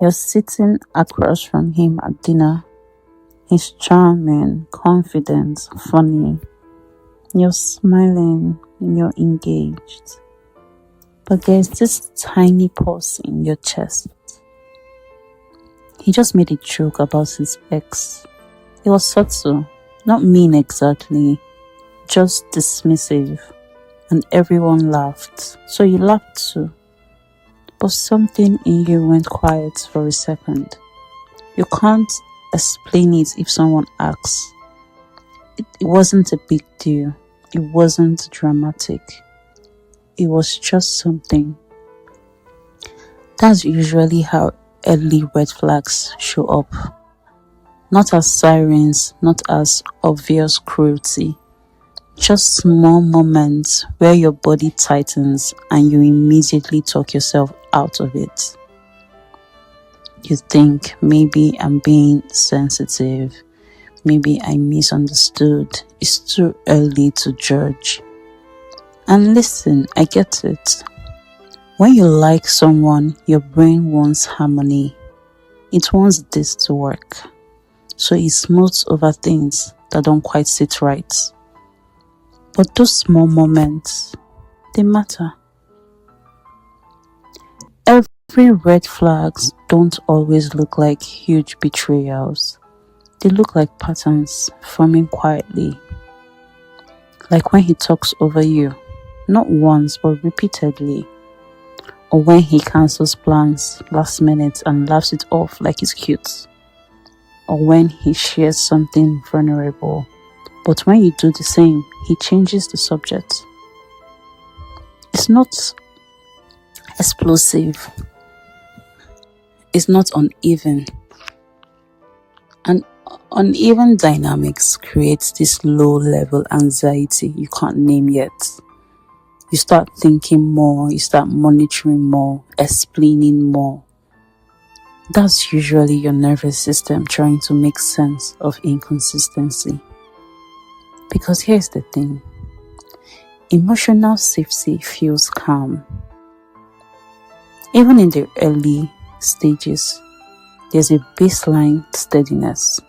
You're sitting across from him at dinner. He's charming, confident, funny. You're smiling, you're engaged. But there's this tiny pause in your chest. He just made a joke about his ex. It was subtle, not mean exactly, just dismissive. And everyone laughed. So you laughed too. But something in you went quiet for a second. You can't explain it if someone asks. It wasn't a big deal. It wasn't dramatic. It was just something. That's usually how early red flags show up. Not as sirens, not as obvious cruelty. Just small moments where your body tightens and you immediately talk yourself out of it. You think, maybe I'm being sensitive. Maybe I misunderstood. It's too early to judge. And listen, I get it. When you like someone, your brain wants harmony. It wants this to work. So it smooths over things that don't quite sit right. But those small moments, they matter. Every red flags don't always look like huge betrayals. They look like patterns forming quietly. Like when he talks over you, not once but repeatedly. Or when he cancels plans last minute and laughs it off like it's cute. Or when he shares something vulnerable, but when you do the same, he changes the subject. It's not explosive. It's not uneven. And uneven dynamics creates this low-level anxiety you can't name yet. You start thinking more, you start monitoring more, explaining more. That's usually your nervous system trying to make sense of inconsistency. Because here's the thing. Emotional safety feels calm. Even in the early stages, there's a baseline steadiness.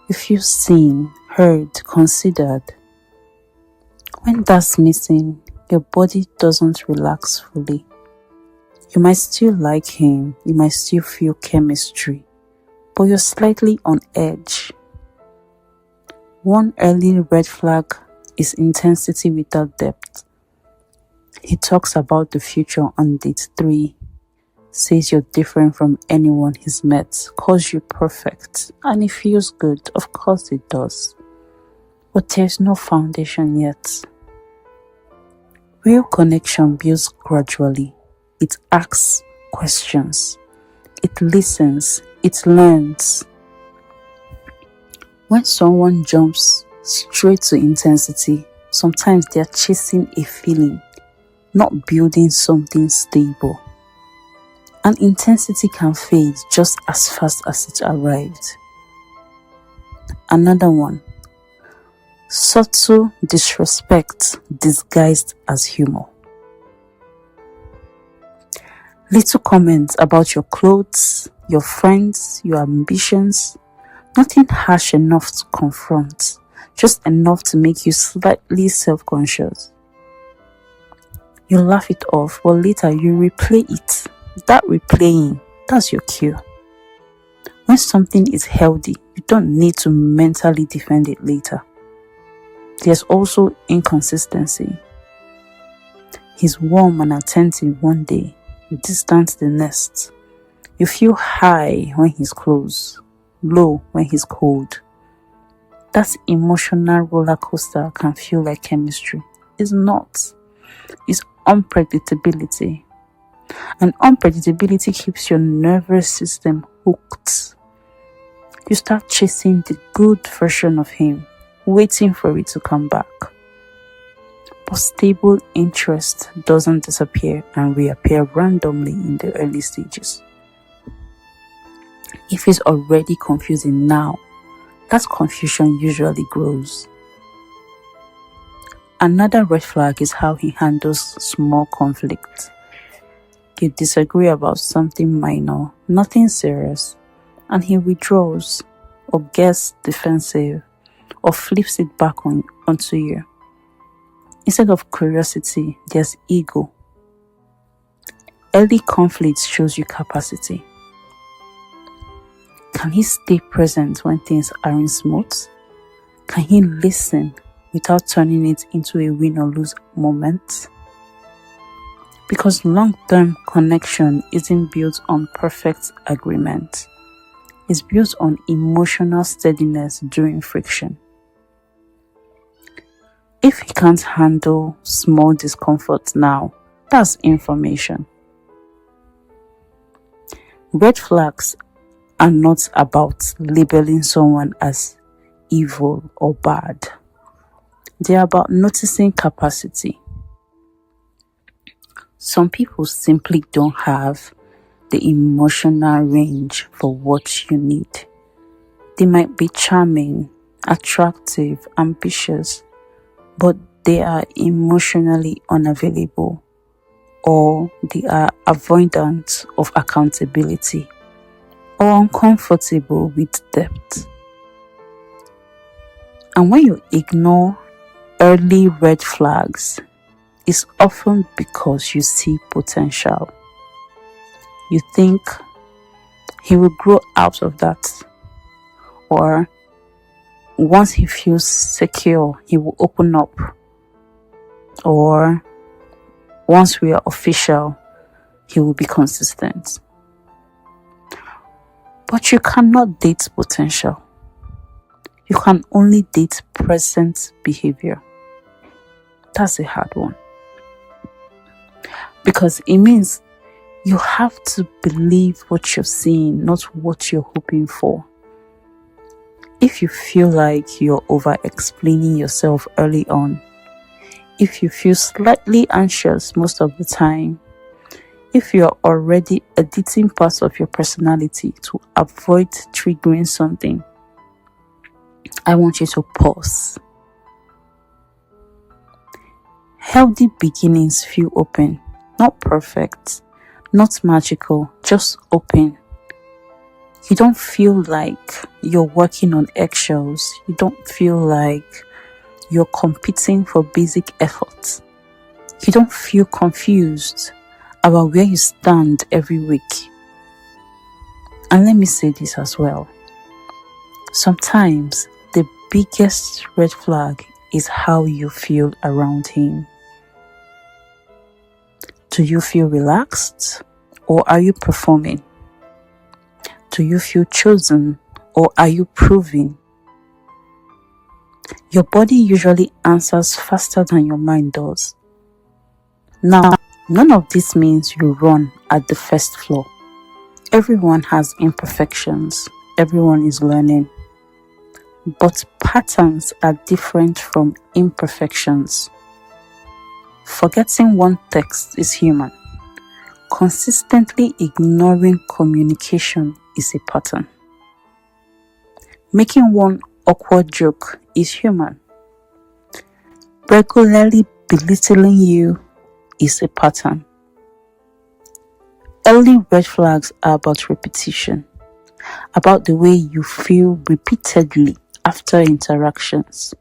You feel seen, heard, considered. When that's missing, your body doesn't relax fully. You might still like him, you might still feel chemistry, but you're slightly on edge. One early red flag is intensity without depth. He talks about the future on date 3, says you're different from anyone he's met, calls you perfect, and it feels good. Of course it does. But there's no foundation yet. Real connection builds gradually. It asks questions. It listens. It learns. When someone jumps straight to intensity, sometimes they're chasing a feeling, not building something stable. And intensity can fade just as fast as it arrived. Another one. Subtle disrespect disguised as humor. Little comments about your clothes, your friends, your ambitions. Nothing harsh enough to confront, just enough to make you slightly self-conscious. You laugh it off, but later you replay it. That replaying, that's your cue. When something is healthy, you don't need to mentally defend it later. There's also inconsistency. He's warm and attentive one day, distant the next. You feel high when he's close, low when he's cold. That emotional roller coaster can feel like chemistry. It's not. It's unpredictability. And unpredictability keeps your nervous system hooked. You start chasing the good version of him, waiting for it to come back. But stable interest doesn't disappear and reappear randomly in the early stages. If it's already confusing now, that confusion usually grows. Another red flag is how he handles small conflicts. You disagree about something minor, nothing serious, and he withdraws or gets defensive or flips it back onto you. Instead of curiosity, there's ego. Early conflict shows you capacity. Can he stay present when things aren't smooth? Can he listen without turning it into a win or lose moment? Because long-term connection isn't built on perfect agreement. It's built on emotional steadiness during friction. If he can't handle small discomfort now, that's information. Red flags are not about labeling someone as evil or bad. They are about noticing capacity. Some people simply don't have the emotional range for what you need. They might be charming, attractive, ambitious, but they are emotionally unavailable, or they are avoidant of accountability, or uncomfortable with depth. And when you ignore early red flags, it's often because you see potential. You think he will grow out of that, or once he feels secure, he will open up, or once we are official, he will be consistent. But you cannot date potential. You can only date present behavior. That's a hard one. Because it means you have to believe what you're seeing, not what you're hoping for. If you feel like you're over-explaining yourself early on, if you feel slightly anxious most of the time, if you're already editing parts of your personality to avoid triggering something, I want you to pause. Healthy beginnings feel open, not perfect, not magical, just open. You don't feel like you're working on eggshells. You don't feel like you're competing for basic effort. You don't feel confused about where you stand every week. And let me say this as well. Sometimes the biggest red flag is how you feel around him. Do you feel relaxed, or are you performing? Do you feel chosen, or are you proving? Your body usually answers faster than your mind does. Now, none of this means you run at the first floor. Everyone has imperfections. Everyone is learning. But patterns are different from imperfections. Forgetting one text is human. Consistently ignoring communication is a pattern. Making one awkward joke is human. Regularly belittling you is a pattern. Early red flags are about repetition, about the way you feel repeatedly after interactions.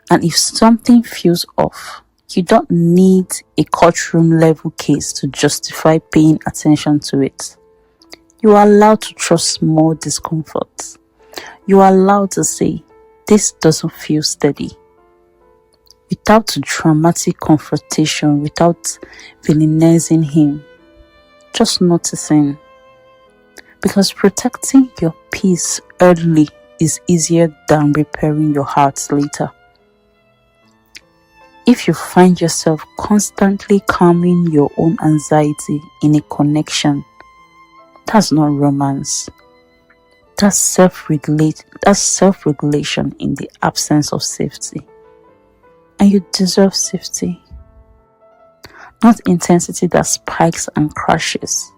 And if something feels off, you don't need a courtroom level case to justify paying attention to it. You are allowed to trust small discomforts. You are allowed to say, this doesn't feel steady. Without dramatic confrontation, without villainizing him, just noticing. Because protecting your peace early is easier than repairing your heart later. If you find yourself constantly calming your own anxiety in a connection, that's not romance. That's self-regulation in the absence of safety. And you deserve safety. Not intensity that spikes and crashes.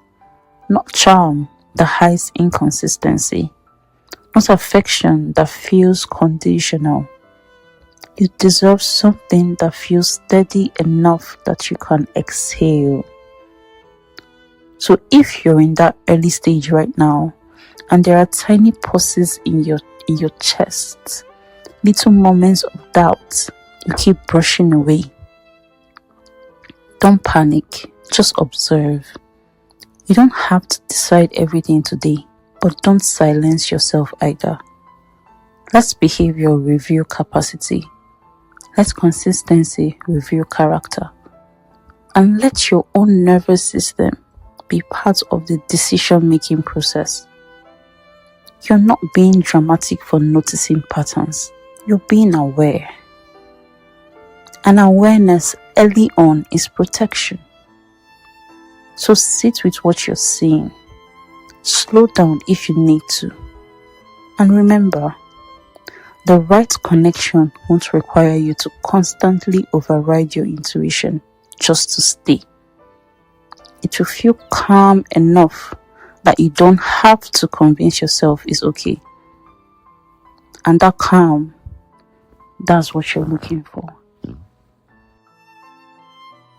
Not charm that hides inconsistency. Not affection that feels conditional. You deserve something that feels steady enough that you can exhale. So if you're in that early stage right now and there are tiny pauses in your chest, little moments of doubt you keep brushing away, don't panic, just observe. You don't have to decide everything today, but don't silence yourself either. Let behavior reveal capacity. Let consistency reveal character. And let your own nervous system be part of the decision-making process. You're not being dramatic for noticing patterns. You're being aware. And awareness early on is protection. So sit with what you're seeing. Slow down if you need to. And remember, the right connection won't require you to constantly override your intuition just to stay. It will feel calm enough that you don't have to convince yourself it's okay. And that calm, that's what you're looking for.